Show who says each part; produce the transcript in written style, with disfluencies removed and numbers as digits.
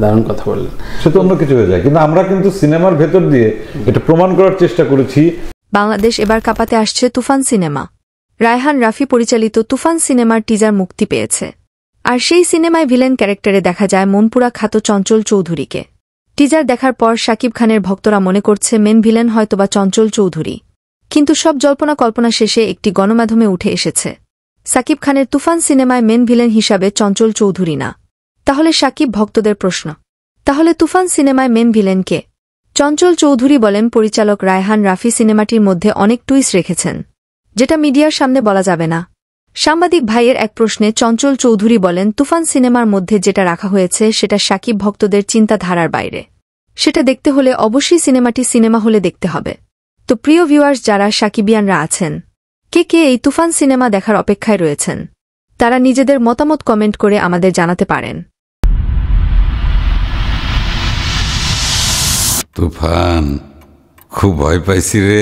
Speaker 1: দারুণ কথা বললেন।
Speaker 2: সে তো অন্য কিছু হয়ে যায়, কিন্তু আমরা কিন্তু সিনেমার ভেতর দিয়ে এটা প্রমাণ করার চেষ্টা করেছি।
Speaker 3: বাংলাদেশ এবার কাঁপাতে আসছে তুফান সিনেমা। রায়হান রাফি পরিচালিত তুফান সিনেমার টিজার মুক্তি পেয়েছে। আর সেই সিনেমায় ভিলেন ক্যারেক্টারে দেখা যায় মনপুরা খ্যাত চঞ্চল চৌধুরীকে। টিজার দেখার পর শাকিব খানের ভক্তরা মনে করছে মেন ভিলেন হয়তোবা চঞ্চল চৌধুরী। কিন্তু সব জল্পনা কল্পনা শেষে একটি গণমাধ্যমে উঠে এসেছে শাকিব খানের তুফান সিনেমায় মেন ভিলেন হিসাবে চঞ্চল চৌধুরী না। তাহলে শাকিব ভক্তদের প্রশ্ন, তাহলে তুফান সিনেমায় মেন ভিলেন কে? চঞ্চল চৌধুরী বলেন, পরিচালক রায়হান রাফি সিনেমাটির মধ্যে অনেক টুইস্ট রেখেছেন, যেটা মিডিয়ার সামনে বলা যাবে না। সাংবাদিক ভাইয়ের এক প্রশ্নে চঞ্চল চৌধুরী বলেন, তুফান সিনেমার মধ্যে যেটা রাখা হয়েছে সেটা শাকিব ভক্তদের চিন্তাধারার বাইরে। সেটা দেখতে হলে অবশ্যই সিনেমাটি সিনেমা হলে দেখতে হবে। তো প্রিয় ভিউয়ার্স, যারা শাকিবিয়ানরা আছেন, কে কে এই তুফান সিনেমা দেখার অপেক্ষায় রয়েছেন, তারা নিজেদের মতামত কমেন্ট করে আমাদের জানাতে পারেন।
Speaker 4: তুফান, খুব ভয় পাইছি রে।